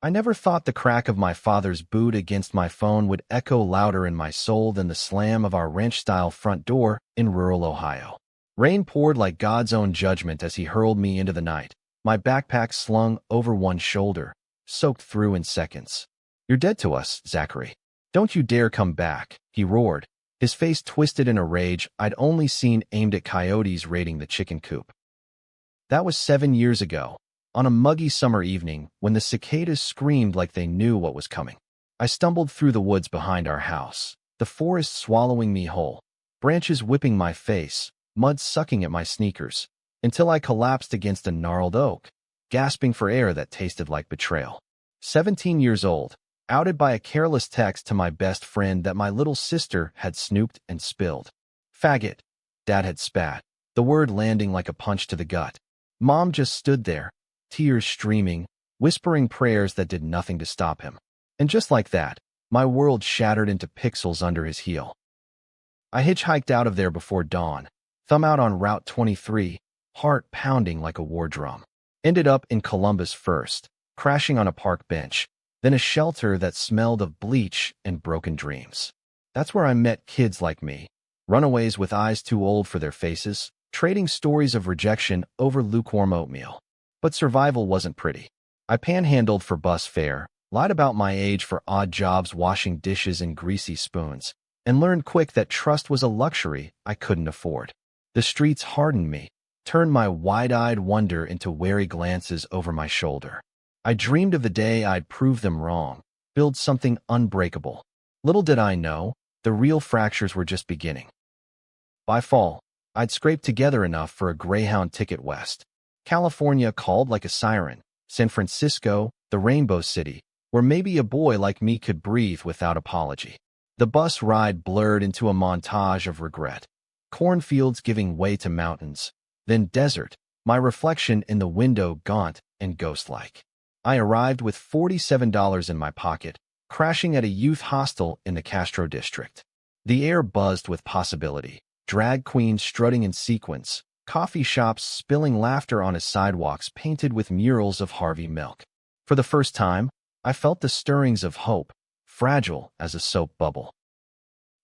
I never thought the crack of my father's boot against my phone would echo louder in my soul than the slam of our ranch-style front door in rural Ohio. Rain poured like God's own judgment as he hurled me into the night, my backpack slung over one shoulder, soaked through in seconds. "You're dead to us, Zachary. Don't you dare come back," he roared, his face twisted in a rage I'd only seen aimed at coyotes raiding the chicken coop. That was 7 years ago, on a muggy summer evening when the cicadas screamed like they knew what was coming. I stumbled through the woods behind our house, the forest swallowing me whole, branches whipping my face, mud sucking at my sneakers, until I collapsed against a gnarled oak, gasping for air that tasted like betrayal. 17 years old, outed by a careless text to my best friend that my little sister had snooped and spilled. "Faggot," Dad had spat, the word landing like a punch to the gut. Mom just stood there, tears streaming, whispering prayers that did nothing to stop him. And just like that, my world shattered into pixels under his heel. I hitchhiked out of there before dawn, thumb out on Route 23, heart pounding like a war drum. Ended up in Columbus first, crashing on a park bench, then a shelter that smelled of bleach and broken dreams. That's where I met kids like me, runaways with eyes too old for their faces, trading stories of rejection over lukewarm oatmeal. But survival wasn't pretty. I panhandled for bus fare, lied about my age for odd jobs washing dishes and greasy spoons, and learned quick that trust was a luxury I couldn't afford. The streets hardened me, turned my wide-eyed wonder into wary glances over my shoulder. I dreamed of the day I'd prove them wrong, build something unbreakable. Little did I know, the real fractures were just beginning. By fall, I'd scraped together enough for a Greyhound ticket west. California called like a siren, San Francisco, the Rainbow City, where maybe a boy like me could breathe without apology. The bus ride blurred into a montage of regret. Cornfields giving way to mountains, then desert, my reflection in the window gaunt and ghost-like. I arrived with $47 in my pocket, crashing at a youth hostel in the Castro district. The air buzzed with possibility, drag queens strutting in sequins, coffee shops spilling laughter on sidewalks painted with murals of Harvey Milk. For the first time, I felt the stirrings of hope, fragile as a soap bubble.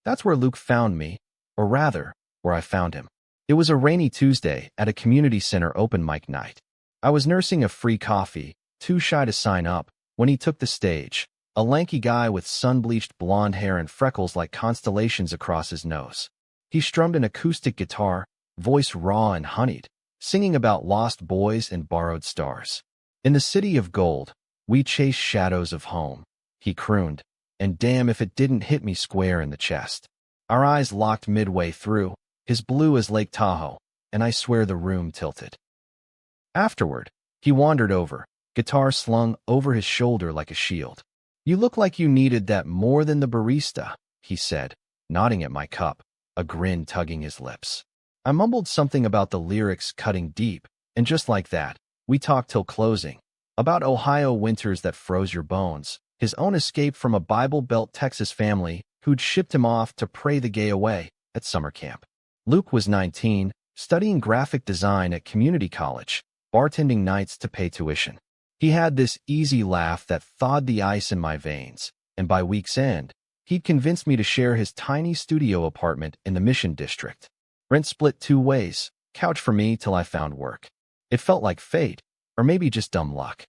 That's where Luke found me, or rather, where I found him. It was a rainy Tuesday at a community center open mic night. I was nursing a free coffee, too shy to sign up, when he took the stage, a lanky guy with sun-bleached blonde hair and freckles like constellations across his nose. He strummed an acoustic guitar, voice raw and honeyed, singing about lost boys and borrowed stars. "In the city of gold, we chase shadows of home," he crooned, and damn if it didn't hit me square in the chest. Our eyes locked midway through, his blue as Lake Tahoe, and I swear the room tilted. Afterward, he wandered over, guitar slung over his shoulder like a shield. "You look like you needed that more than the barista," he said, nodding at my cup, a grin tugging his lips. I mumbled something about the lyrics cutting deep, and just like that, we talked till closing, about Ohio winters that froze your bones, his own escape from a Bible Belt Texas family who'd shipped him off to pray the gay away at summer camp. Luke was 19, studying graphic design at community college, bartending nights to pay tuition. He had this easy laugh that thawed the ice in my veins, and by week's end, he'd convinced me to share his tiny studio apartment in the Mission District. Rent split 2 ways, couch for me till I found work. It felt like fate, or maybe just dumb luck.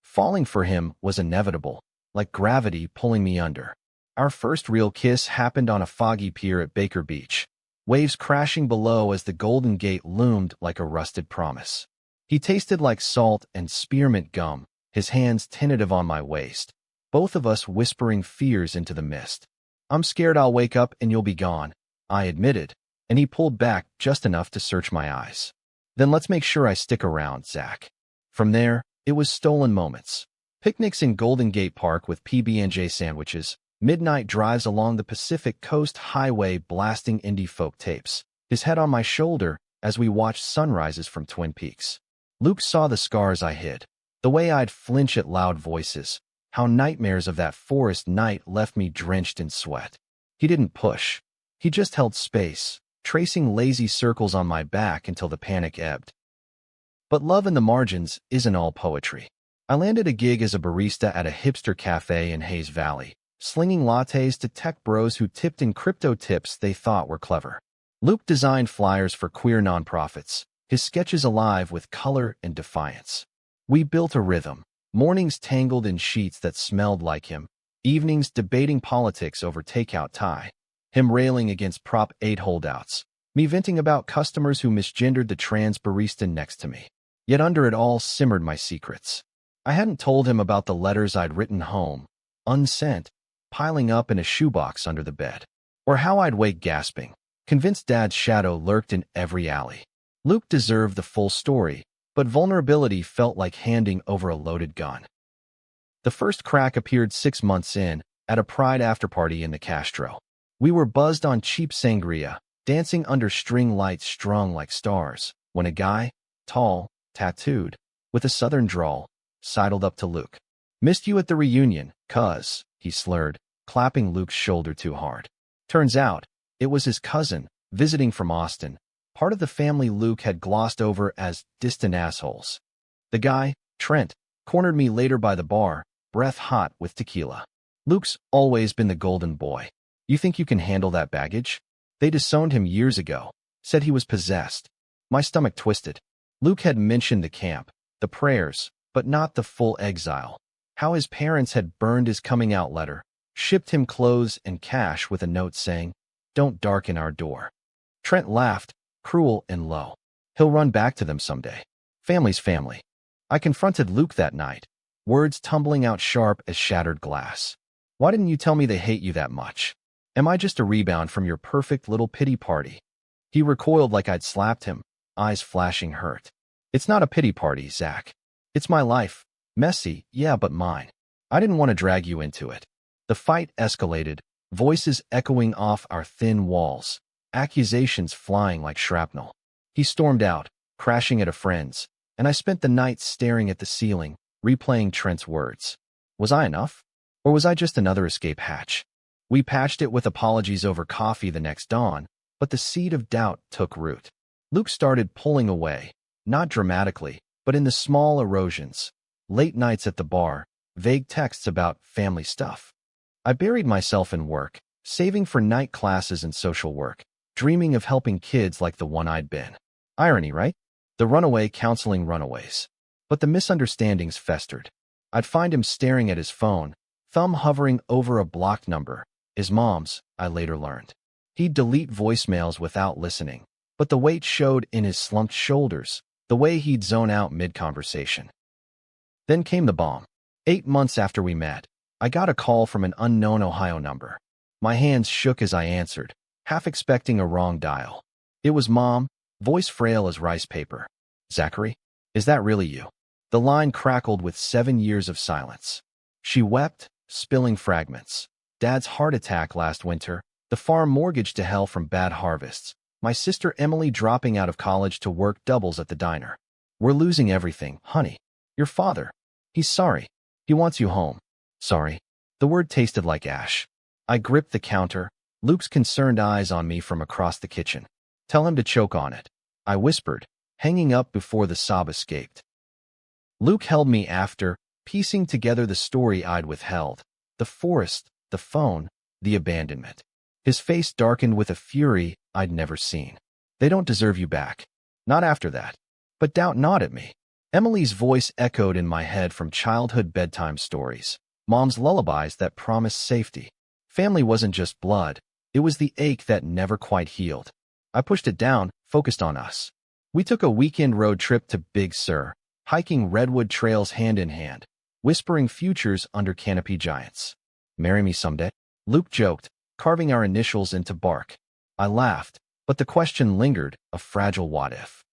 Falling for him was inevitable, like gravity pulling me under. Our first real kiss happened on a foggy pier at Baker Beach, waves crashing below as the Golden Gate loomed like a rusted promise. He tasted like salt and spearmint gum, his hands tentative on my waist, both of us whispering fears into the mist. "I'm scared I'll wake up and you'll be gone," I admitted, and he pulled back just enough to search my eyes. "Then let's make sure I stick around, Zach." From there, it was stolen moments. Picnics in Golden Gate Park with PB&J sandwiches, midnight drives along the Pacific Coast Highway blasting indie folk tapes, his head on my shoulder as we watched sunrises from Twin Peaks. Luke saw the scars I hid, the way I'd flinch at loud voices, how nightmares of that forest night left me drenched in sweat. He didn't push. He just held space, tracing lazy circles on my back until the panic ebbed. But love in the margins isn't all poetry. I landed a gig as a barista at a hipster cafe in Hayes Valley, slinging lattes to tech bros who tipped in crypto tips they thought were clever. Luke designed flyers for queer nonprofits, his sketches alive with color and defiance. We built a rhythm, mornings tangled in sheets that smelled like him, evenings debating politics over takeout Thai, him railing against Prop 8 holdouts, me venting about customers who misgendered the trans barista next to me. Yet under it all simmered my secrets. I hadn't told him about the letters I'd written home, unsent, piling up in a shoebox under the bed. Or how I'd wake gasping, convinced Dad's shadow lurked in every alley. Luke deserved the full story, but vulnerability felt like handing over a loaded gun. The first crack appeared 6 months in, at a pride afterparty in the Castro. We were buzzed on cheap sangria, dancing under string lights strung like stars, when a guy, tall, tattooed, with a southern drawl, sidled up to Luke. "Missed you at the reunion, cuz," he slurred, clapping Luke's shoulder too hard. Turns out, it was his cousin, visiting from Austin, part of the family Luke had glossed over as distant assholes. The guy, Trent, cornered me later by the bar, breath hot with tequila. "Luke's always been the golden boy. You think you can handle that baggage? They disowned him years ago, said he was possessed." My stomach twisted. Luke had mentioned the camp, the prayers, but not the full exile. How his parents had burned his coming out letter, shipped him clothes and cash with a note saying, "Don't darken our door." Trent laughed, cruel and low. "He'll run back to them someday. Family's family." I confronted Luke that night, words tumbling out sharp as shattered glass. "Why didn't you tell me they hate you that much? Am I just a rebound from your perfect little pity party?" He recoiled like I'd slapped him, eyes flashing hurt. "It's not a pity party, Zach. It's my life. Messy, yeah, but mine. I didn't want to drag you into it." The fight escalated, voices echoing off our thin walls, accusations flying like shrapnel. He stormed out, crashing at a friend's, and I spent the night staring at the ceiling, replaying Trent's words. Was I enough? Or was I just another escape hatch? We patched it with apologies over coffee the next dawn, but the seed of doubt took root. Luke started pulling away, not dramatically, but in the small erosions. Late nights at the bar, vague texts about family stuff. I buried myself in work, saving for night classes and social work, dreaming of helping kids like the one I'd been. Irony, right? The runaway counseling runaways. But the misunderstandings festered. I'd find him staring at his phone, thumb hovering over a blocked number. His mom's, I later learned. He'd delete voicemails without listening, but the weight showed in his slumped shoulders, the way he'd zone out mid-conversation. Then came the bomb. 8 months after we met, I got a call from an unknown Ohio number. My hands shook as I answered, half expecting a wrong dial. It was Mom, voice frail as rice paper. "Zachary, is that really you?" The line crackled with 7 years of silence. She wept, spilling fragments. Dad's heart attack last winter, the farm mortgage to hell from bad harvests, my sister Emily dropping out of college to work doubles at the diner. "We're losing everything, honey. Your father. He's sorry. He wants you home." Sorry. The word tasted like ash. I gripped the counter, Luke's concerned eyes on me from across the kitchen. "Tell him to choke on it," I whispered, hanging up before the sob escaped. Luke held me after, piecing together the story I'd withheld. The forest, the phone, the abandonment. His face darkened with a fury I'd never seen. "They don't deserve you back. Not after that. But doubt not at me." Emily's voice echoed in my head from childhood bedtime stories, Mom's lullabies that promised safety. Family wasn't just blood, it was the ache that never quite healed. I pushed it down, focused on us. We took a weekend road trip to Big Sur, hiking redwood trails hand in hand, whispering futures under canopy giants. "Marry me someday?" Luke joked, carving our initials into bark. I laughed, but the question lingered, a fragile what-if.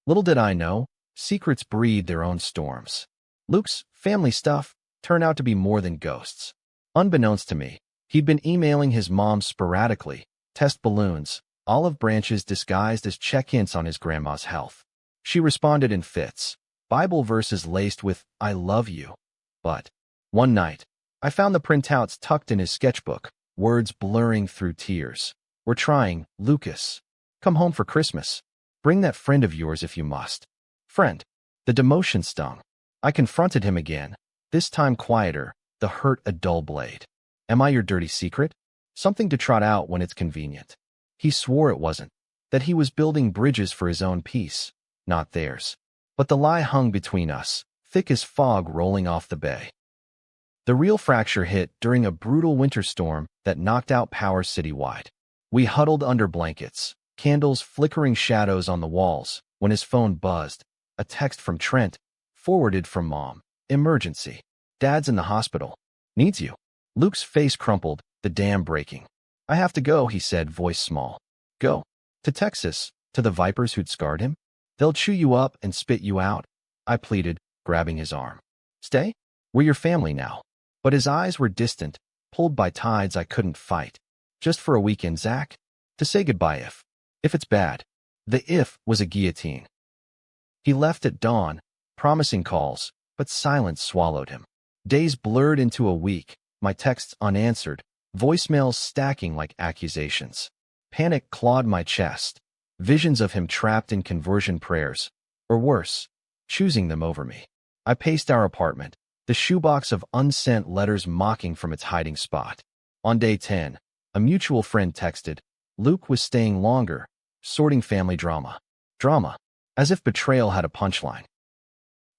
Little did I know, secrets breed their own storms. Luke's family stuff turned out to be more than ghosts. Unbeknownst to me, he'd been emailing his mom sporadically, test balloons, olive branches disguised as check-ins on his grandma's health. She responded in fits, Bible verses laced with, "I love you." But one night, I found the printouts tucked in his sketchbook, words blurring through tears. "We're trying, Lucas. Come home for Christmas. Bring that friend of yours if you must." Friend. The demotion stung. I confronted him again, this time quieter, the hurt a dull blade. Am I your dirty secret? Something to trot out when it's convenient. He swore it wasn't, that he was building bridges for his own peace, not theirs. But the lie hung between us, thick as fog rolling off the bay. The real fracture hit during a brutal winter storm that knocked out power citywide. We huddled under blankets, candles flickering shadows on the walls, when his phone buzzed. A text from Trent, forwarded from Mom. Emergency. Dad's in the hospital. Needs you. Luke's face crumpled, the dam breaking. I have to go, he said, voice small. Go. To Texas, to the vipers who'd scarred him? They'll chew you up and spit you out, I pleaded, grabbing his arm. Stay? We're your family now. But his eyes were distant, pulled by tides I couldn't fight. Just for a weekend, Zach? To say goodbye if it's bad. The if was a guillotine. He left at dawn, promising calls, but silence swallowed him. Days blurred into a week, my texts unanswered, voicemails stacking like accusations. Panic clawed my chest, visions of him trapped in conversion prayers, or worse, choosing them over me. I paced our apartment, the shoebox of unsent letters mocking from its hiding spot. On day 10, a mutual friend texted, Luke was staying longer, sorting family drama. Drama, as if betrayal had a punchline.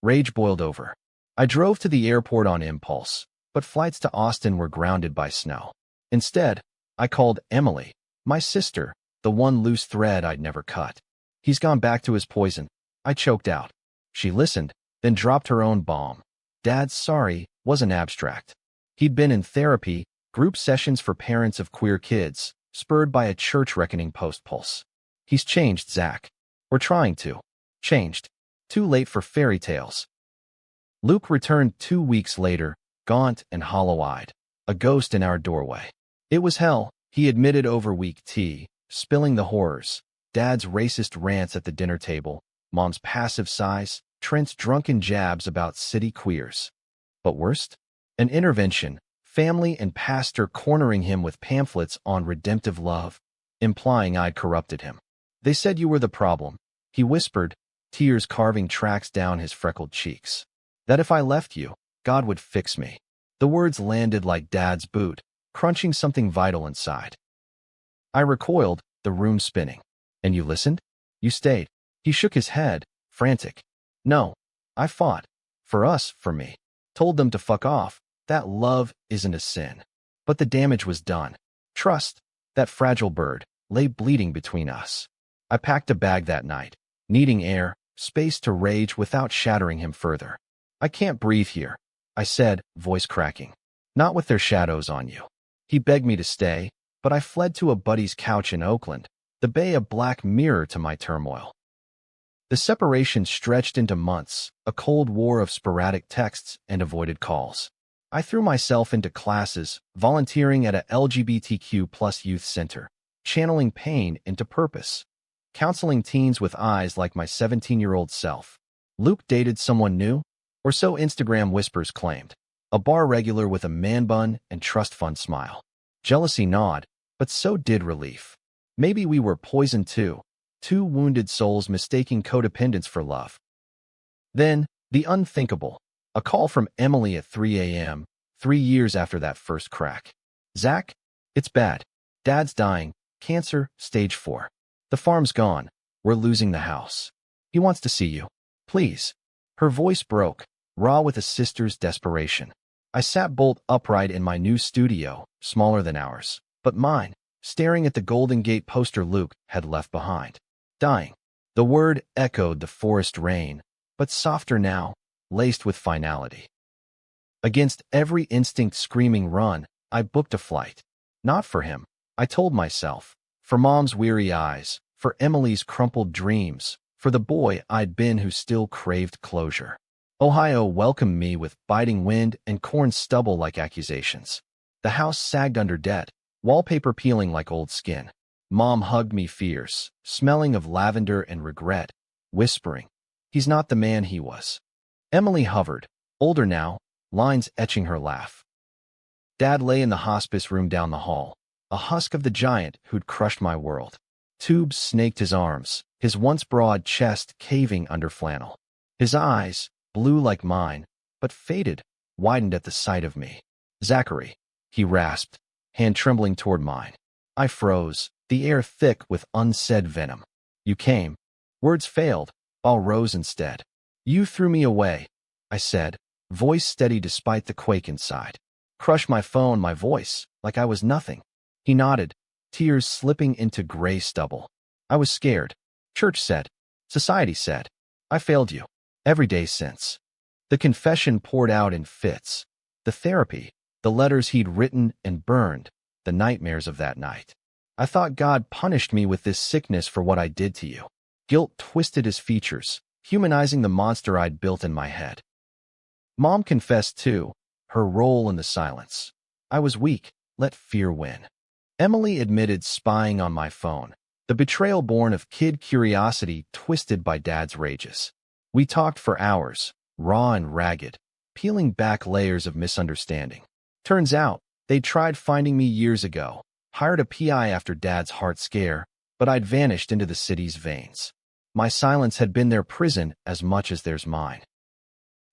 Rage boiled over. I drove to the airport on impulse, but flights to Austin were grounded by snow. Instead, I called Emily, my sister, the one loose thread I'd never cut. He's gone back to his poison, I choked out. She listened, then dropped her own bomb. Dad's sorry wasn't abstract. He'd been in therapy, group sessions for parents of queer kids, spurred by a church reckoning post-pulse. He's changed, Zach. We're trying to. Changed. Too late for fairy tales. Luke returned 2 weeks later, gaunt and hollow-eyed, a ghost in our doorway. It was hell, he admitted over weak tea, spilling the horrors. Dad's racist rants at the dinner table, Mom's passive sighs, Trent's drunken jabs about city queers. But worst? An intervention, family and pastor cornering him with pamphlets on redemptive love, implying I'd corrupted him. They said you were the problem, he whispered, tears carving tracks down his freckled cheeks. That if I left you, God would fix me. The words landed like Dad's boot, crunching something vital inside. I recoiled, the room spinning. And you listened? You stayed. He shook his head, frantic. No. I fought. For us, for me. Told them to fuck off. That love isn't a sin. But the damage was done. Trust, that fragile bird, lay bleeding between us. I packed a bag that night, needing air, space to rage without shattering him further. I can't breathe here, I said, voice cracking. Not with their shadows on you. He begged me to stay, but I fled to a buddy's couch in Oakland, the bay a black mirror to my turmoil. The separation stretched into months, a cold war of sporadic texts and avoided calls. I threw myself into classes, volunteering at a LGBTQ+ youth center, channeling pain into purpose, counseling teens with eyes like my 17-year-old self. Luke dated someone new, or so Instagram whispers claimed, a bar regular with a man bun and trust fund smile. Jealousy gnawed, but so did relief. Maybe we were poisoned too. Two wounded souls mistaking codependence for love. Then, the unthinkable. A call from Emily at 3 a.m., 3 years after that first crack. Zach, it's bad. Dad's dying. Cancer, stage 4. The farm's gone. We're losing the house. He wants to see you. Please. Her voice broke, raw with a sister's desperation. I sat bolt upright in my new studio, smaller than ours, but mine, staring at the Golden Gate poster Luke had left behind. Dying. The word echoed the forest rain, but softer now, laced with finality. Against every instinct screaming run, I booked a flight. Not for him, I told myself. For Mom's weary eyes, for Emily's crumpled dreams, for the boy I'd been who still craved closure. Ohio welcomed me with biting wind and corn stubble like accusations. The house sagged under debt, wallpaper peeling like old skin. Mom hugged me fierce, smelling of lavender and regret, whispering, he's not the man he was. Emily hovered, older now, lines etching her laugh. Dad lay in the hospice room down the hall, a husk of the giant who'd crushed my world. Tubes snaked his arms, his once broad chest caving under flannel. His eyes, blue like mine, but faded, widened at the sight of me. "Zachary," he rasped, hand trembling toward mine. I froze, the air thick with unsaid venom. "You came." Words failed, all rose instead. "You threw me away," I said, voice steady despite the quake inside. Crushed my phone, my voice, like I was nothing. He nodded, tears slipping into gray stubble. "I was scared. Church said. Society said. I failed you. Every day since." The confession poured out in fits. The therapy, the letters he'd written and burned, the nightmares of that night. "I thought God punished me with this sickness for what I did to you." Guilt twisted his features, humanizing the monster I'd built in my head. Mom confessed too, her role in the silence. I was weak, let fear win. Emily admitted spying on my phone, the betrayal born of kid curiosity twisted by Dad's rages. We talked for hours, raw and ragged, peeling back layers of misunderstanding. Turns out, they'd tried finding me years ago, hired a PI after Dad's heart scare, but I'd vanished into the city's veins. My silence had been their prison as much as theirs mine.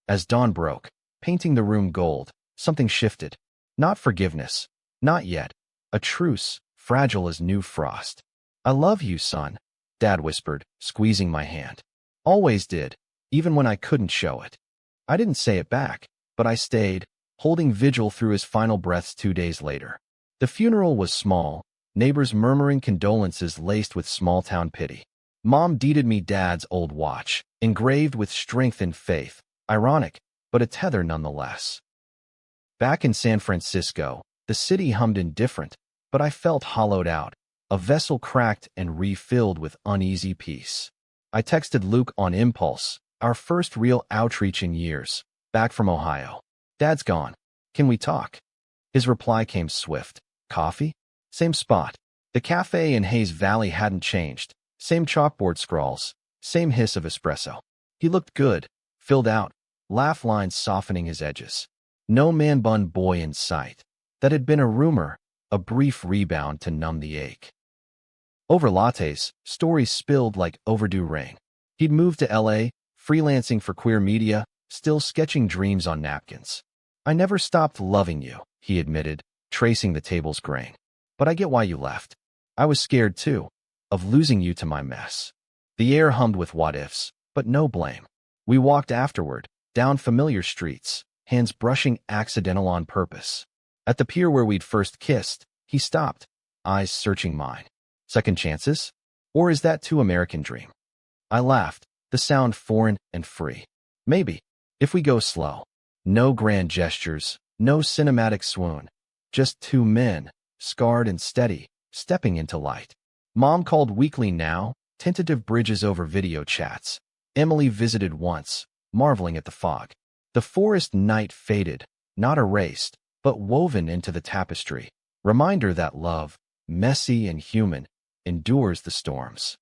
As dawn broke, painting the room gold, something shifted. Not forgiveness, not yet. A truce, fragile as new frost. "I love you, son," Dad whispered, squeezing my hand. Always did, even when I couldn't show it. I didn't say it back, but I stayed, holding vigil through his final breaths 2 days later. The funeral was small, neighbors murmuring condolences laced with small-town pity. Mom deeded me Dad's old watch, engraved with strength and faith, ironic, but a tether nonetheless. Back in San Francisco, the city hummed indifferent, but I felt hollowed out, a vessel cracked and refilled with uneasy peace. I texted Luke on impulse, our first real outreach in years, back from Ohio. "Dad's gone. Can we talk?" His reply came swift. "Coffee?" Same spot. The cafe in Hayes Valley hadn't changed. Same chalkboard scrawls, same hiss of espresso. He looked good, filled out, laugh lines softening his edges. No man-bun boy in sight. That had been a rumor, a brief rebound to numb the ache. Over lattes, stories spilled like overdue rain. He'd moved to LA, freelancing for queer media, still sketching dreams on napkins. "I never stopped loving you," he admitted, tracing the table's grain. "But I get why you left. I was scared too, of losing you to my mess." The air hummed with what-ifs, but no blame. We walked afterward, down familiar streets, hands brushing accidental on purpose. At the pier where we'd first kissed, he stopped, eyes searching mine. "Second chances? Or is that too American dream?" I laughed, the sound foreign and free. "Maybe, if we go slow. No grand gestures, no cinematic swoon. Just two men, scarred and steady, stepping into light." Mom called weekly now, tentative bridges over video chats. Emily visited once, marveling at the fog. The forest night faded, not erased, but woven into the tapestry. Reminder that love, messy and human, endures the storms.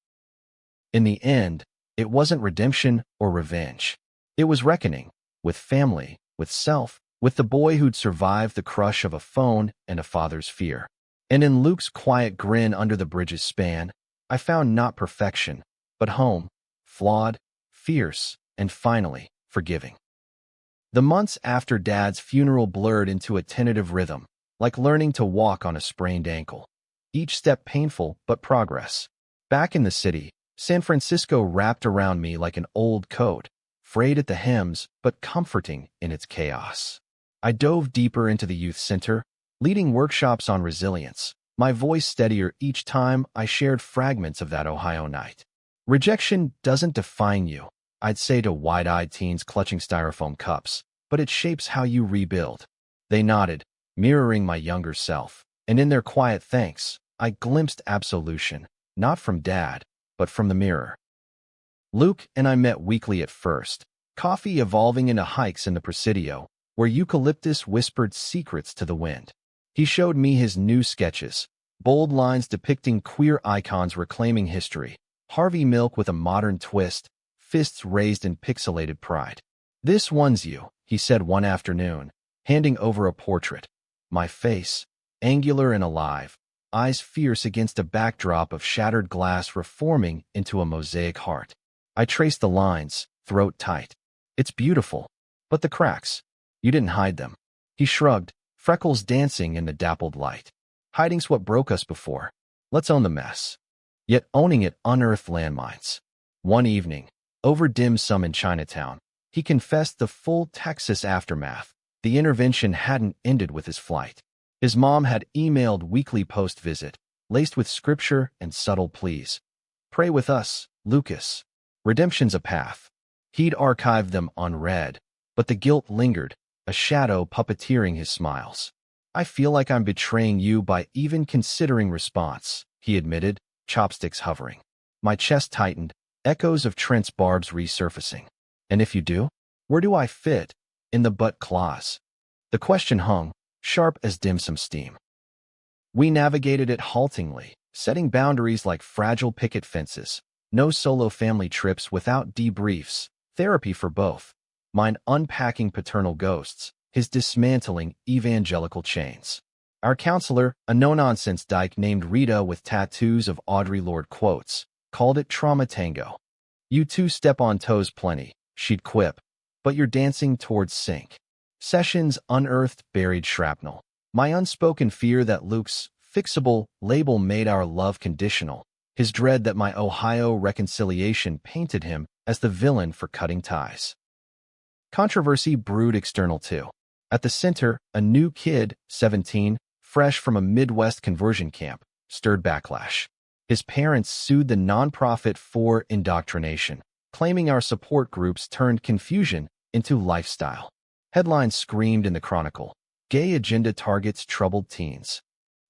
In the end, it wasn't redemption or revenge. It was reckoning, with family, with self, with the boy who'd survived the crush of a phone and a father's fear. And in Luke's quiet grin under the bridge's span, I found not perfection, but home, flawed, fierce, and finally, forgiving. The months after Dad's funeral blurred into a tentative rhythm, like learning to walk on a sprained ankle. Each step painful, but progress. Back in the city, San Francisco wrapped around me like an old coat, frayed at the hems, but comforting in its chaos. I dove deeper into the youth center, leading workshops on resilience, my voice steadier each time I shared fragments of that Ohio night. "Rejection doesn't define you," I'd say to wide-eyed teens clutching styrofoam cups, "but it shapes how you rebuild." They nodded, mirroring my younger self, and in their quiet thanks, I glimpsed absolution, not from Dad, but from the mirror. Luke and I met weekly at first, coffee evolving into hikes in the Presidio, where eucalyptus whispered secrets to the wind. He showed me his new sketches, bold lines depicting queer icons reclaiming history, Harvey Milk with a modern twist, fists raised in pixelated pride. "This one's you," he said one afternoon, handing over a portrait. My face, angular and alive, eyes fierce against a backdrop of shattered glass reforming into a mosaic heart. I traced the lines, throat tight. It's beautiful. But the cracks. You didn't hide them. He shrugged, freckles dancing in the dappled light. Hiding's what broke us before. Let's own the mess. Yet owning it unearthed landmines. One evening, over dim sum in Chinatown, he confessed the full Texas aftermath. The intervention hadn't ended with his flight. His mom had emailed weekly post-visit, laced with scripture and subtle pleas. Pray with us, Lucas. Redemption's a path. He'd archived them unread, but the guilt lingered, a shadow puppeteering his smiles. I feel like I'm betraying you by even considering response, he admitted, chopsticks hovering. My chest tightened, echoes of Trent's barbs resurfacing. And if you do? Where do I fit? In the butt claws. The question hung, sharp as dim sum steam. We navigated it haltingly, setting boundaries like fragile picket fences. No solo family trips without debriefs, therapy for both. Mine unpacking paternal ghosts, his dismantling evangelical chains. Our counselor, a no-nonsense dyke named Rita with tattoos of Audre Lorde quotes, called it trauma tango. You two step on toes plenty, she'd quip, but you're dancing towards sync. Sessions unearthed buried shrapnel. My unspoken fear that Luke's fixable label made our love conditional. His dread that my Ohio reconciliation painted him as the villain for cutting ties. Controversy brewed external too. At the center, a new kid, 17, fresh from a Midwest conversion camp, stirred backlash. His parents sued the nonprofit for indoctrination, claiming our support groups turned confusion into lifestyle. Headlines screamed in the Chronicle. Gay agenda targets troubled teens.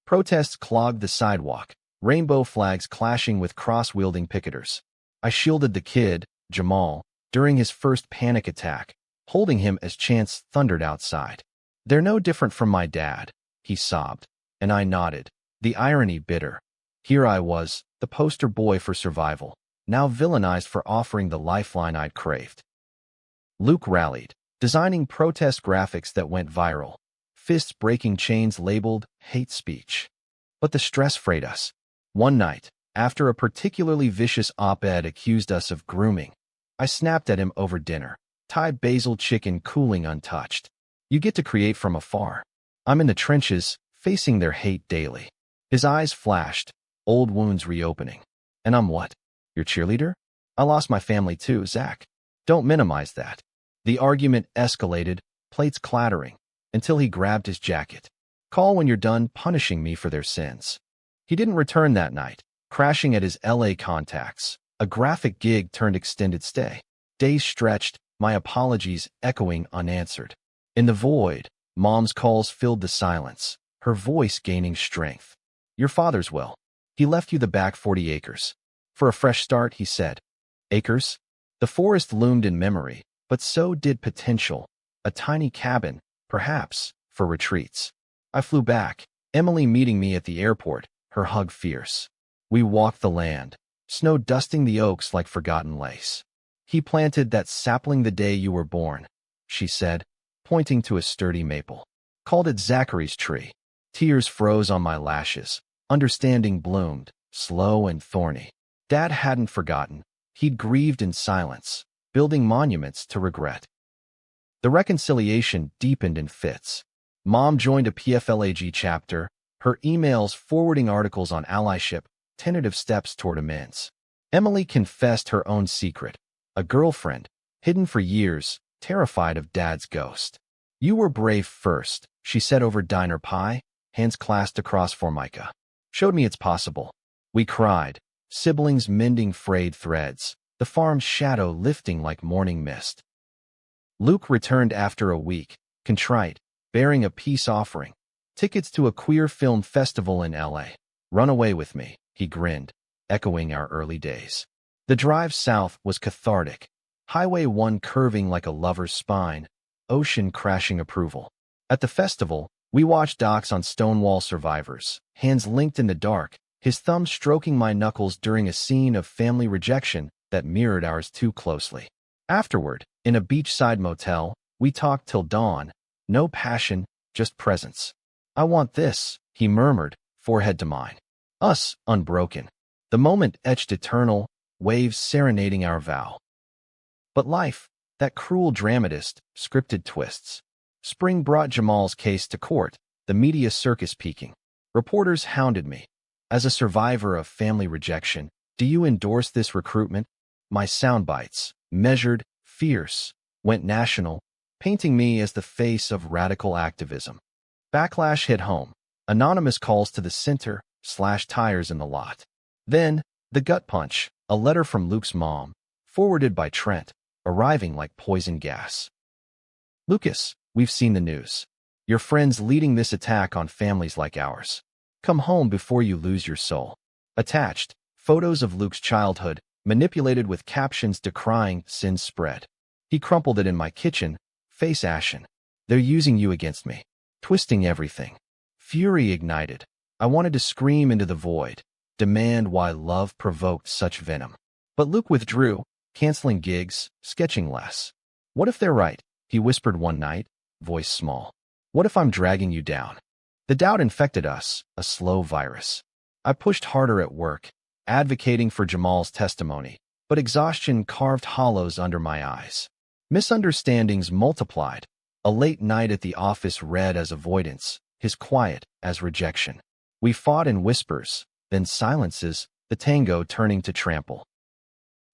Protests clogged the sidewalk, rainbow flags clashing with cross-wielding picketers. I shielded the kid, Jamal, during his first panic attack, holding him as chants thundered outside. They're no different from my dad, he sobbed, and I nodded, the irony bitter. Here I was, the poster boy for survival, now villainized for offering the lifeline I'd craved. Luke rallied, designing protest graphics that went viral, fists breaking chains labeled hate speech. But the stress frayed us. One night, after a particularly vicious op-ed accused us of grooming, I snapped at him over dinner. Thai basil chicken cooling untouched. You get to create from afar. I'm in the trenches, facing their hate daily. His eyes flashed, old wounds reopening. And I'm what? Your cheerleader? I lost my family too, Zach. Don't minimize that. The argument escalated, plates clattering, until he grabbed his jacket. Call when you're done punishing me for their sins. He didn't return that night, crashing at his LA contacts. A graphic gig turned extended stay. Days stretched, my apologies echoing unanswered. In the void, Mom's calls filled the silence, her voice gaining strength. Your father's well. He left you the back 40 acres. For a fresh start, he said. Acres? The forest loomed in memory, but so did potential. A tiny cabin, perhaps, for retreats. I flew back, Emily meeting me at the airport, her hug fierce. We walked the land, snow dusting the oaks like forgotten lace. He planted that sapling the day you were born, she said, pointing to a sturdy maple. Called it Zachary's tree. Tears froze on my lashes. Understanding bloomed, slow and thorny. Dad hadn't forgotten. He'd grieved in silence, building monuments to regret. The reconciliation deepened in fits. Mom joined a PFLAG chapter, her emails forwarding articles on allyship, tentative steps toward amends. Emily confessed her own secret. A girlfriend, hidden for years, terrified of Dad's ghost. You were brave first, she said over diner pie, hands clasped across Formica. Showed me it's possible. We cried, siblings mending frayed threads, the farm's shadow lifting like morning mist. Luke returned after a week, contrite, bearing a peace offering. Tickets to a queer film festival in LA. Run away with me, he grinned, echoing our early days. The drive south was cathartic. Highway 1 curving like a lover's spine, ocean crashing approval. At the festival, we watched docs on Stonewall survivors, hands linked in the dark, his thumb stroking my knuckles during a scene of family rejection that mirrored ours too closely. Afterward, in a beachside motel, we talked till dawn. No passion, just presence. I want this, he murmured, forehead to mine. Us, unbroken. The moment etched eternal, waves serenading our vow. But life, That cruel dramatist, scripted twists. Spring brought Jamal's case to court, the media circus peaking. Reporters hounded me. As a survivor of family rejection, do you endorse this recruitment? My soundbites, measured, fierce, went national, painting me as the face of radical activism. Backlash hit home. Anonymous calls to the center, slash tires in the lot. Then, the gut punch, a letter from Luke's mom, forwarded by Trent, arriving like poison gas. Lucas, we've seen the news. Your friend's leading this attack on families like ours. Come home before you lose your soul. Attached, photos of Luke's childhood, manipulated with captions decrying sin's spread. He crumpled it in my kitchen, face ashen. They're using you against me. Twisting everything. Fury ignited. I wanted to scream into the void, demand why love provoked such venom. But Luke withdrew, canceling gigs, sketching less. What if they're right? He whispered one night, voice small. What if I'm dragging you down? The doubt infected us, a slow virus. I pushed harder at work, advocating for Jamal's testimony, but exhaustion carved hollows under my eyes. Misunderstandings multiplied. A late night at the office read as avoidance, his quiet as rejection. We fought in whispers, then silences, the tango turning to trample.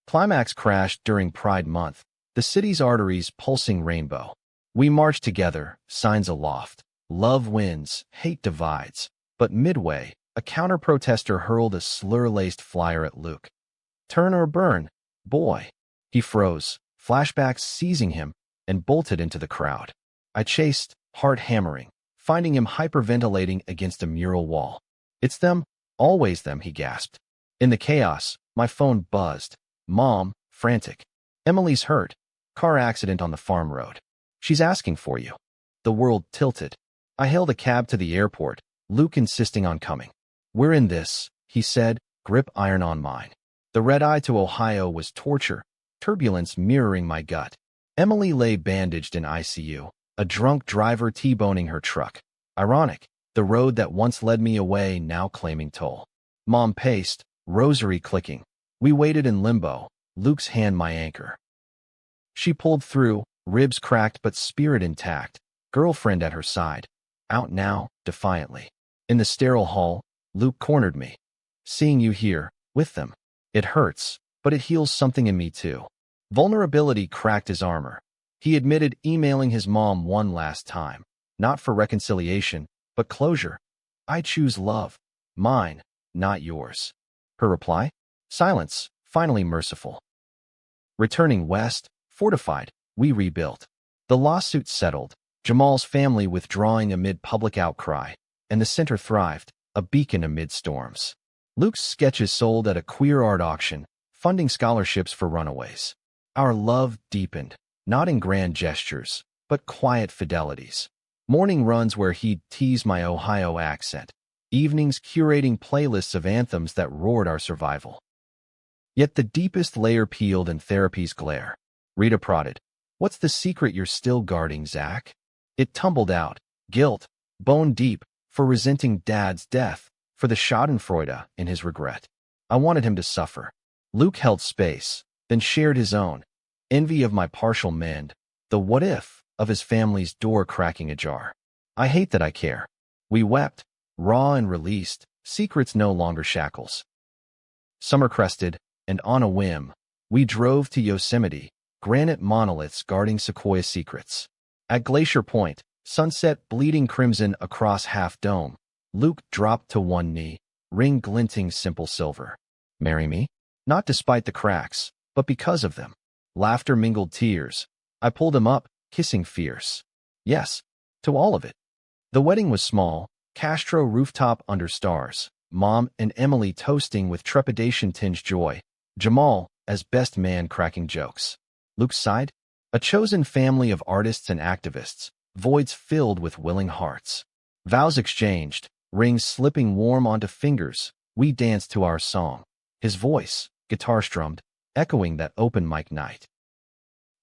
Climax crashed during Pride Month, the city's arteries pulsing rainbow. We marched together, signs aloft. Love wins, hate divides. But midway, a counter-protester hurled a slur-laced flyer at Luke. Turn or burn, boy. He froze, flashbacks seizing him, and bolted into the crowd. I chased, heart hammering, finding him hyperventilating against a mural wall. It's them, always them, he gasped. In the chaos, my phone buzzed. Mom, frantic. Emily's hurt. Car accident on the farm road. She's asking for you. The world tilted. I hailed a cab to the airport, Luke insisting on coming. We're in this, he said, grip iron on mine. The red-eye to Ohio was torture, turbulence mirroring my gut. Emily lay bandaged in ICU, a drunk driver T-boning her truck. Ironic, the road that once led me away now claiming toll. Mom paced, rosary clicking. We waited in limbo, Luke's hand my anchor. She pulled through, ribs cracked but spirit intact, girlfriend at her side. Out now, defiantly. In the sterile hall, Luke cornered me. Seeing you here, with them. It hurts, but it heals something in me too. Vulnerability cracked his armor. He admitted emailing his mom one last time, not for reconciliation, but closure. I choose love. Mine, not yours. Her reply? Silence, finally merciful. Returning west, fortified, we rebuilt. The lawsuit settled, Jamal's family withdrawing amid public outcry, and the center thrived, a beacon amid storms. Luke's sketches sold at a queer art auction, funding scholarships for runaways. Our love deepened, not in grand gestures, but quiet fidelities. Morning runs where he'd tease my Ohio accent. Evenings curating playlists of anthems that roared our survival. Yet the deepest layer peeled in therapy's glare. Rita prodded. What's the secret you're still guarding, Zach? It tumbled out. Guilt, bone deep, for resenting Dad's death, for the schadenfreude in his regret. I wanted him to suffer. Luke held space, then shared his own. Envy of my partial mend, the what if of his family's door cracking ajar. I hate that I care. We wept, raw and released, secrets no longer shackles. Summer crested, and on a whim, we drove to Yosemite, granite monoliths guarding sequoia secrets. At Glacier Point, sunset bleeding crimson across Half Dome, Luke dropped to one knee, ring glinting simple silver. Marry me? Not despite the cracks, but because of them. Laughter mingled tears. I pulled him up, kissing fierce. Yes, to all of it. The wedding was small, Castro rooftop under stars, Mom and Emily toasting with trepidation-tinged joy, Jamal, as best man cracking jokes. Luke's side? A chosen family of artists and activists, voids filled with willing hearts. Vows exchanged, rings slipping warm onto fingers, we danced to our song. His voice, guitar-strummed, echoing that open mic night.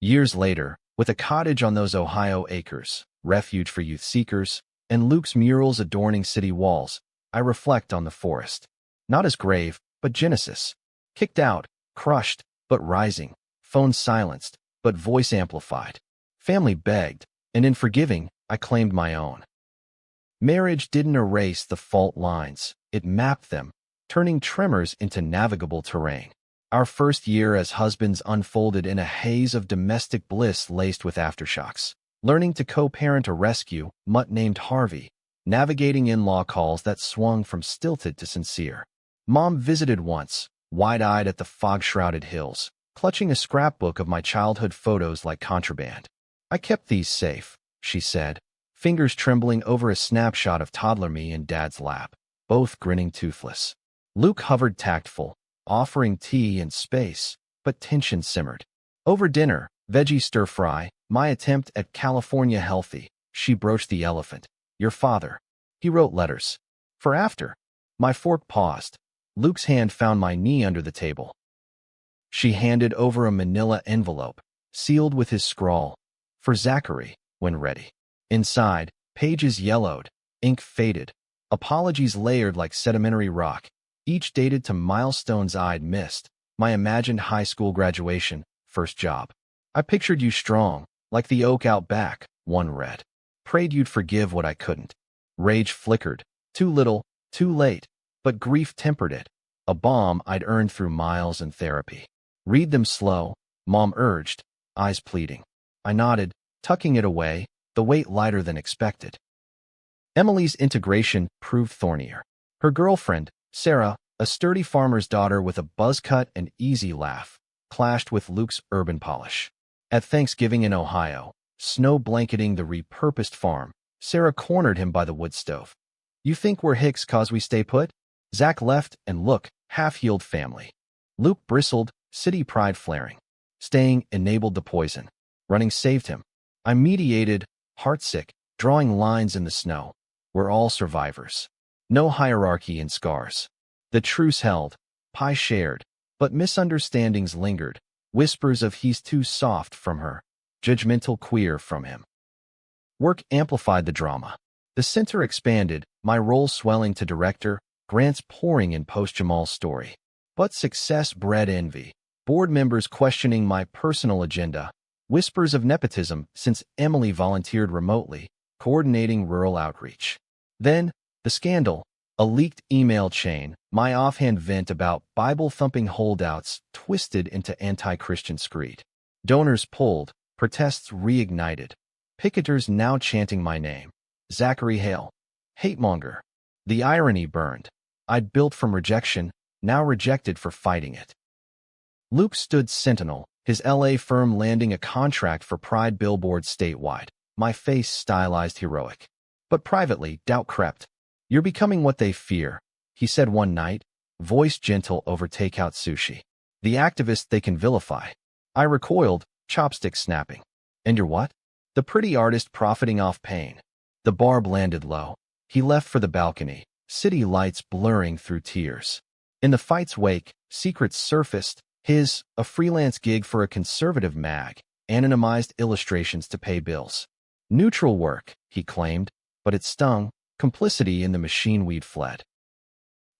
Years later, with a cottage on those Ohio acres, refuge for youth seekers, and Luke's murals adorning city walls, I reflect on the forest. Not as grave, but Genesis. Kicked out, crushed, but rising, phone silenced, but voice amplified. Family begged, and in forgiving, I claimed my own. Marriage didn't erase the fault lines, it mapped them, turning tremors into navigable terrain. Our first year as husbands unfolded in a haze of domestic bliss laced with aftershocks. Learning to co-parent a rescue mutt named Harvey, navigating in-law calls that swung from stilted to sincere. Mom visited once, wide-eyed at the fog-shrouded hills, clutching a scrapbook of my childhood photos like contraband. "I kept these safe," she said, fingers trembling over a snapshot of toddler me in Dad's lap, both grinning toothless. Luke hovered tactful, offering tea and space, but tension simmered. Over dinner, veggie stir-fry, my attempt at California healthy, she broached the elephant. "Your father. He wrote letters." For after. My fork paused. Luke's hand found my knee under the table. She handed over a manila envelope, sealed with his scrawl. "For Zachary," when ready. Inside, pages yellowed, ink faded, apologies layered like sedimentary rock, each dated to milestones I'd missed, my imagined high school graduation, first job. "I pictured you strong, like the oak out back," one read. "Prayed you'd forgive what I couldn't." Rage flickered. Too little, too late, but grief tempered it, a balm I'd earned through miles and therapy. "Read them slow," Mom urged, eyes pleading. I nodded, tucking it away, the weight lighter than expected. Emily's integration proved thornier. Her girlfriend, Sarah, a sturdy farmer's daughter with a buzz cut and easy laugh, clashed with Luke's urban polish. At Thanksgiving in Ohio, snow blanketing the repurposed farm, Sarah cornered him by the wood stove. "You think we're hicks 'cause we stay put?" Zach left, and look, half-healed family. Luke bristled, city pride flaring. Staying enabled the poison. Running saved him. I mediated, heartsick, drawing lines in the snow. We're all survivors. No hierarchy in scars. The truce held, pie shared, but misunderstandings lingered, whispers of "he's too soft" from her, judgmental queer from him. Work amplified the drama. The center expanded, my role swelling to director, grants pouring in post-Jamal's story. But success bred envy, board members questioning my personal agenda, whispers of nepotism since Emily volunteered remotely, coordinating rural outreach. Then, the scandal, a leaked email chain, my offhand vent about Bible-thumping holdouts twisted into anti-Christian screed. Donors pulled, protests reignited. Picketers now chanting my name. Zachary Hale. Hatemonger. The irony burned. I'd built from rejection, now rejected for fighting it. Luke stood sentinel, his LA firm landing a contract for Pride billboards statewide, my face stylized heroic. But privately, doubt crept. "You're becoming what they fear," he said one night, voice gentle over takeout sushi. "The activist they can vilify." I recoiled, chopsticks snapping. "And you're what?" "The pretty artist profiting off pain." The barb landed low. He left for the balcony, city lights blurring through tears. In the fight's wake, secrets surfaced. His, a freelance gig for a conservative mag, anonymized illustrations to pay bills. Neutral work, he claimed, but it stung, complicity in the machine we'd fled.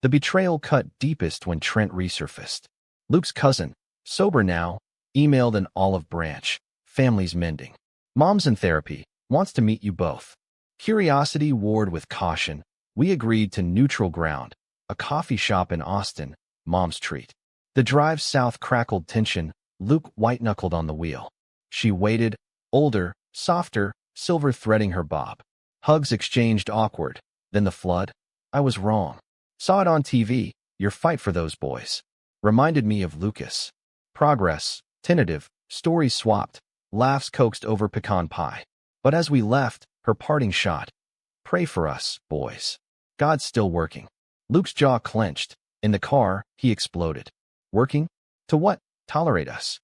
The betrayal cut deepest when Trent resurfaced. Luke's cousin, sober now, emailed an olive branch. "Family's mending. Mom's in therapy, wants to meet you both." Curiosity warred with caution. We agreed to neutral ground, a coffee shop in Austin, Mom's treat. The drive south crackled tension, Luke white-knuckled on the wheel. She waited, older, softer, silver threading her bob. Hugs exchanged awkward. Then the flood. I was wrong. Saw it on TV, your fight for those boys. Reminded me of Lucas. Progress, tentative, stories swapped, laughs coaxed over pecan pie. But as we left, her parting shot. "Pray for us, boys. God's still working." Luke's jaw clenched. In the car, he exploded. "Working? To what? Tolerate us."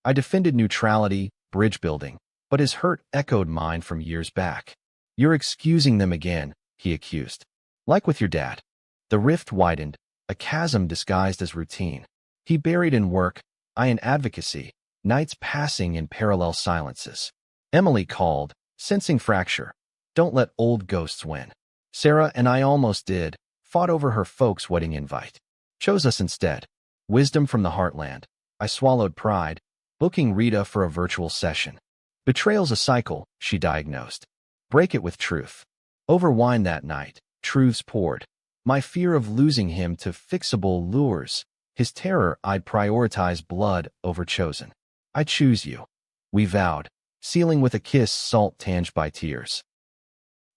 I defended neutrality, bridge building, but his hurt echoed mine from years back. "You're excusing them again," he accused. "Like with your dad." The rift widened, a chasm disguised as routine. He buried in work, I in advocacy, nights passing in parallel silences. Emily called, sensing fracture. "Don't let old ghosts win." Sarah and I almost did, fought over her folks' wedding invite. Chose us instead. Wisdom from the heartland. I swallowed pride. booking Rita for a virtual session. Betrayal's a cycle, she diagnosed. Break it with truth. Over wine that night, truths poured. My fear of losing him to fixable lures. His terror I'd prioritize blood over chosen. I choose you. We vowed, sealing with a kiss salt tinged by tears.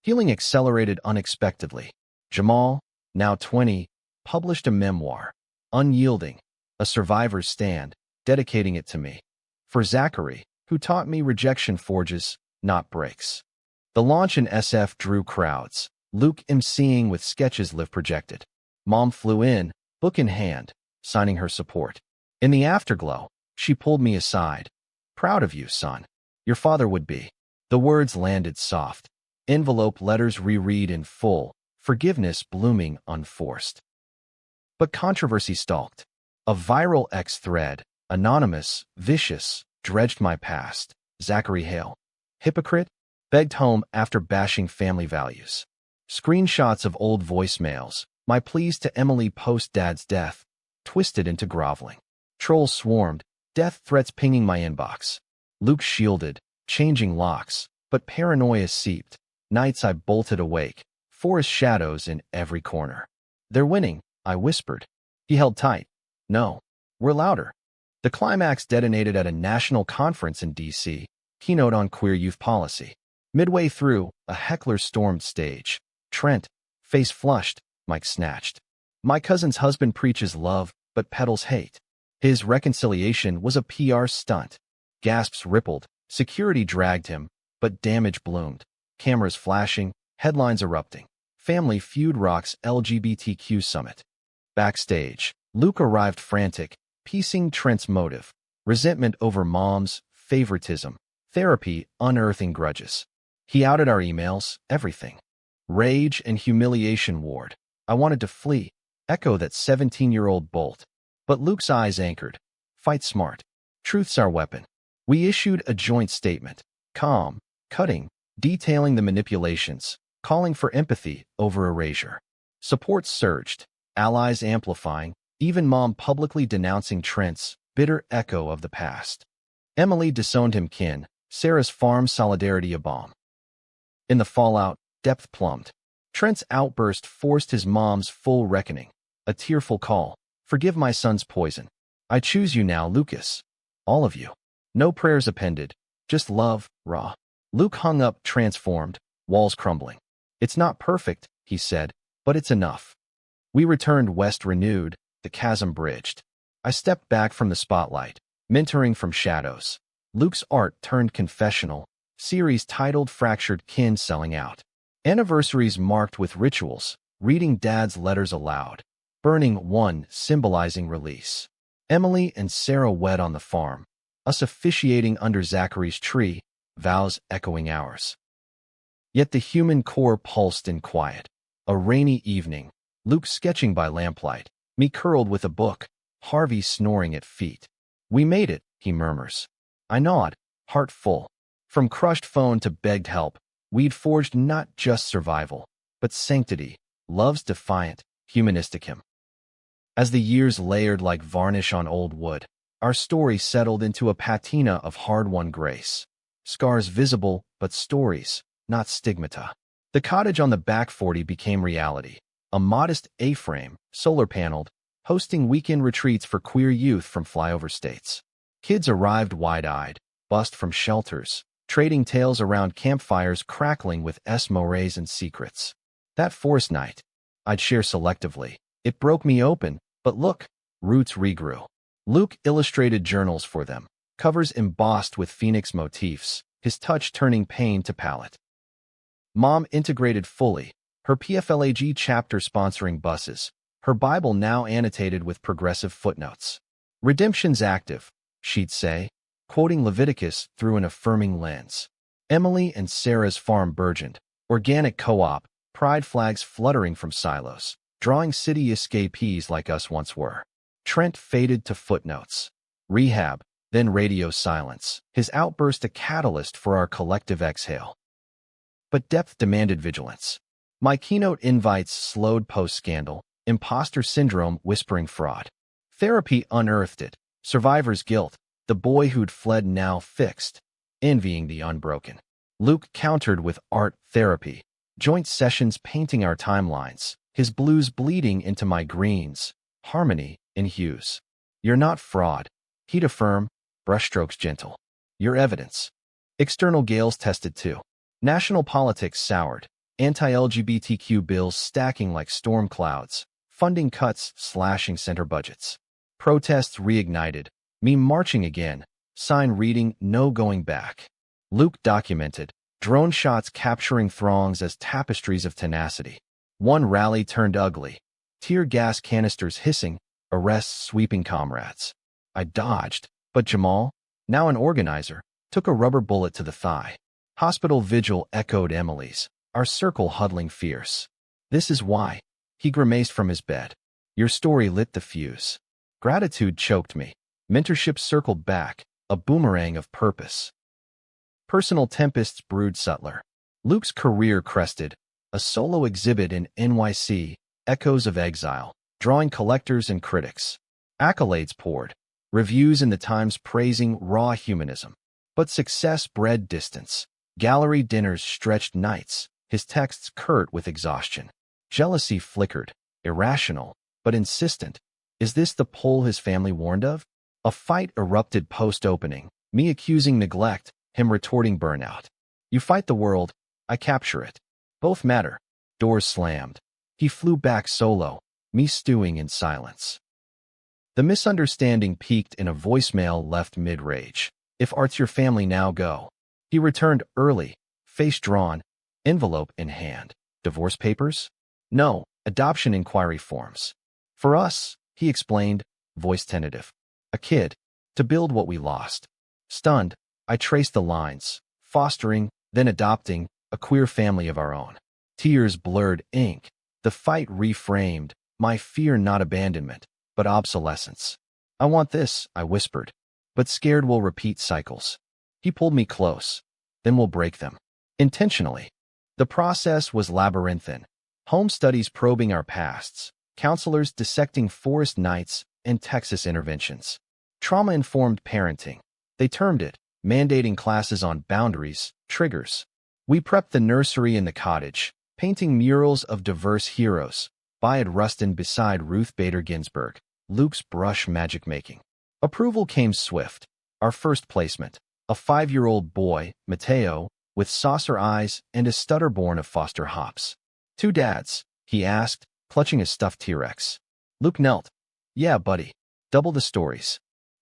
Healing accelerated unexpectedly. Jamal, now 20, published a memoir, Unyielding, a survivor's stand, dedicating it to me. For Zachary, who taught me rejection forges, not breaks. The launch in SF drew crowds, Luke emceeing with sketches live projected. Mom flew in, book in hand, signing her support. In the afterglow, she pulled me aside. Proud of you, son. Your father would be. The words landed soft. Envelope letters reread in full, forgiveness blooming unforced. But controversy stalked. A viral X thread, anonymous, vicious, dredged my past. Zachary Hale, hypocrite, begged home after bashing family values. Screenshots of old voicemails, my pleas to Emily post-dad's death, twisted into groveling. Trolls swarmed, death threats pinging my inbox. Luke shielded, changing locks, but paranoia seeped. Nights I bolted awake, forest shadows in every corner. They're winning, I whispered. He held tight. No, we're louder. The climax detonated at a national conference in D.C., keynote on queer youth policy. Midway through, a heckler stormed stage. Trent, face flushed, mic snatched. My cousin's husband preaches love, but peddles hate. His reconciliation was a PR stunt. Gasps rippled, security dragged him, but damage bloomed. Cameras flashing, headlines erupting. Family feud rocks LGBTQ summit. Backstage, Luke arrived frantic, piecing Trent's motive. Resentment over mom's, favoritism. Therapy, unearthing grudges. He outed our emails, everything. Rage and humiliation warred. I wanted to flee, echo that 17-year-old bolt. But Luke's eyes anchored. Fight smart. Truth's our weapon. We issued a joint statement. Calm, cutting, detailing the manipulations, calling for empathy over erasure. Support surged, allies amplifying, even mom publicly denouncing Trent's bitter echo of the past. Emily disowned him kin, Sarah's farm solidarity a bomb. In the fallout, depth plumbed. Trent's outburst forced his mom's full reckoning. A tearful call. Forgive my son's poison. I choose you now, Lucas. All of you. No prayers appended. Just love, raw. Luke hung up, transformed, walls crumbling. It's not perfect, he said, but it's enough. We returned west renewed, the chasm bridged. I stepped back from the spotlight, mentoring from shadows. Luke's art turned confessional, series titled Fractured Kin selling out. Anniversaries marked with rituals, reading dad's letters aloud. Burning one symbolizing release. Emily and Sarah wed on the farm, us officiating under Zachary's tree, vows echoing ours. Yet the human core pulsed in quiet. A rainy evening, Luke sketching by lamplight, me curled with a book, Harvey snoring at feet. We made it, he murmurs. I nod, heart full. From crushed phone to begged help, we'd forged not just survival, but sanctity, love's defiant, humanistic him. As the years layered like varnish on old wood, our story settled into a patina of hard-won grace. Scars visible, but stories, not stigmata. The cottage on the back 40 became reality. A modest A-frame, solar-paneled, hosting weekend retreats for queer youth from flyover states. Kids arrived wide-eyed, bussed from shelters, trading tales around campfires crackling with morays and secrets. That forest night, I'd share selectively. It broke me open, but look, roots regrew. Luke illustrated journals for them, covers embossed with phoenix motifs, his touch turning pain to palette. Mom integrated fully, her PFLAG chapter sponsoring buses, her Bible now annotated with progressive footnotes. Redemption's active, she'd say, quoting Leviticus through an affirming lens. Emily and Sarah's farm burgeoned, organic co-op, pride flags fluttering from silos, drawing city escapees like us once were. Trent faded to footnotes. Rehab, then radio silence, his outburst a catalyst for our collective exhale. But depth demanded vigilance. My keynote invites slowed post-scandal, imposter syndrome whispering fraud. Therapy unearthed it, survivor's guilt, The boy who'd fled now fixed, envying the unbroken. Luke countered with art therapy, joint sessions painting our timelines, his blues bleeding into my greens, harmony in hues. You're not fraud, he'd affirm, brushstrokes gentle. Your evidence. External gales tested too. National politics soured, anti-LGBTQ bills stacking like storm clouds, funding cuts slashing center budgets. Protests reignited, me marching again, sign reading no going back. Luke documented, drone shots capturing throngs as tapestries of tenacity. One rally turned ugly, tear gas canisters hissing, arrests sweeping comrades. I dodged, but Jamal, now an organizer, took a rubber bullet to the thigh. Hospital vigil echoed Emily's, our circle huddling fierce. This is why. He grimaced from his bed. Your story lit the fuse. Gratitude choked me. Mentorship circled back, a boomerang of purpose. Personal tempests brewed subtler. Luke's career crested, a solo exhibit in NYC, echoes of exile, drawing collectors and critics. Accolades poured, reviews in the Times praising raw humanism. But success bred distance. Gallery dinners stretched nights, his texts curt with exhaustion. Jealousy flickered, irrational, but insistent. Is this the pull his family warned of? A fight erupted post-opening, me accusing neglect, him retorting burnout. You fight the world, I capture it. Both matter. Doors slammed. He flew back solo, me stewing in silence. The misunderstanding peaked in a voicemail left mid-rage. If art's your family, now go. He returned early, face drawn, envelope in hand. Divorce papers? No, adoption inquiry forms. For us, he explained, voice tentative. A kid, to build what we lost. Stunned, I traced the lines, fostering, then adopting, a queer family of our own. Tears blurred ink. The fight reframed, my fear not abandonment, but obsolescence. I want this, I whispered, but scared we'll repeat cycles. He pulled me close, then we'll break them. Intentionally. The process was labyrinthine. Home studies probing our pasts, counselors dissecting forest nights and Texas interventions. Trauma-informed parenting. They termed it, mandating classes on boundaries, triggers. We prepped the nursery in the cottage, painting murals of diverse heroes, Bayard Rustin beside Ruth Bader Ginsburg, Luke's brush magic making. Approval came swift. Our first placement, a 5-year-old boy, Mateo, with saucer eyes and a stutter born of foster hops. 2 dads, he asked, clutching a stuffed T-Rex. Luke knelt. Yeah, buddy. Double the stories.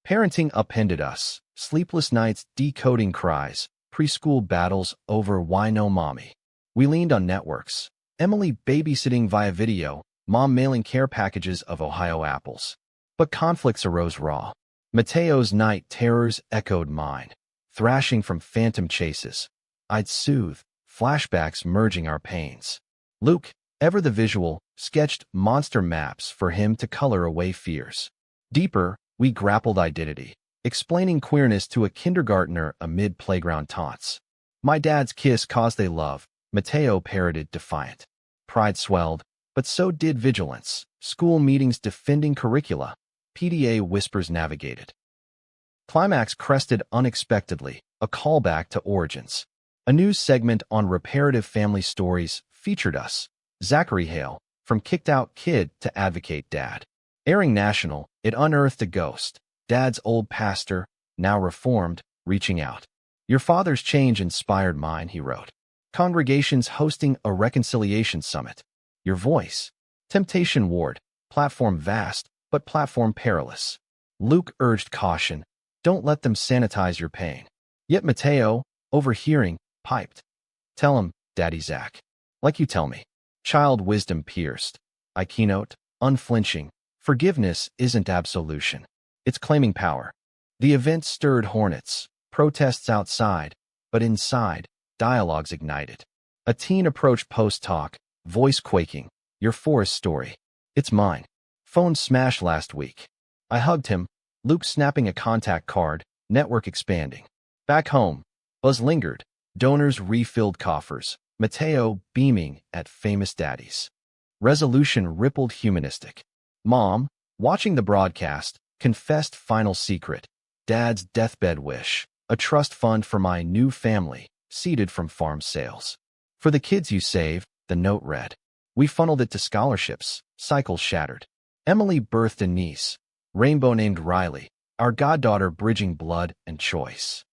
Parenting upended us, sleepless nights decoding cries, preschool battles over why no mommy. We leaned on networks. Emily babysitting via video, mom mailing care packages of Ohio apples. But conflicts arose raw. Mateo's night terrors echoed mine, thrashing from phantom chases. I'd soothe, flashbacks merging our pains. Luke, ever the visual, sketched monster maps for him to color away fears. Deeper, we grappled identity, explaining queerness to a kindergartner amid playground taunts. My dad's kiss caused they love, Mateo parroted defiant. Pride swelled, but so did vigilance. School meetings defending curricula. PDA whispers navigated. Climax crested unexpectedly, a callback to origins. A news segment on reparative family stories featured us. Zachary Hale, from kicked-out kid to advocate dad. Airing national, it unearthed a ghost. Dad's old pastor, now reformed, reaching out. Your father's change inspired mine, he wrote. Congregations hosting a reconciliation summit. Your voice. Temptation ward. Platform vast, but platform perilous. Luke urged caution. Don't let them sanitize your pain. Yet Mateo, overhearing, piped. Tell him, Daddy Zach. Like you tell me. Child wisdom pierced. I keynote, unflinching. Forgiveness isn't absolution. It's claiming power. The event stirred hornets, protests outside, but inside, dialogues ignited. A teen approached post-talk, voice quaking. Your forest story. It's mine. Phone smashed last week. I hugged him, Luke snapping a contact card, network expanding. Back home, buzz lingered. Donors refilled coffers. Mateo beaming at famous daddies. Resolution rippled humanistic. Mom, watching the broadcast, confessed final secret. Dad's deathbed wish, a trust fund for my new family, seeded from farm sales. For the kids you save, the note read. We funneled it to scholarships, cycles shattered. Emily birthed a niece, Rainbow named Riley, our goddaughter bridging blood and choice.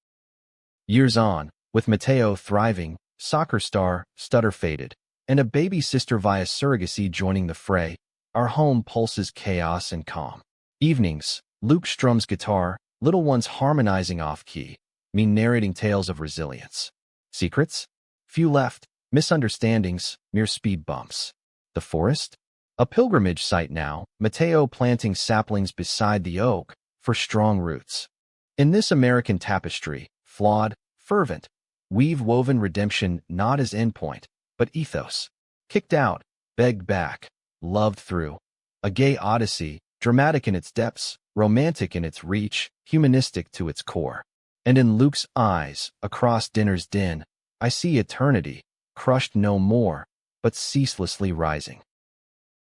Years on, with Mateo thriving, soccer star, stutter faded, and a baby sister via surrogacy joining the fray, our home pulses chaos and calm. Evenings, Luke strums guitar, little ones harmonizing off-key, me narrating tales of resilience. Secrets? Few left, misunderstandings, mere speed bumps. The forest? A pilgrimage site now, Mateo planting saplings beside the oak for strong roots. In this American tapestry, flawed, fervent, we've woven redemption not as endpoint, but ethos. Kicked out, begged back, loved through. A gay odyssey, dramatic in its depths, romantic in its reach, humanistic to its core. And in Luke's eyes, across dinner's din, I see eternity, crushed no more, but ceaselessly rising.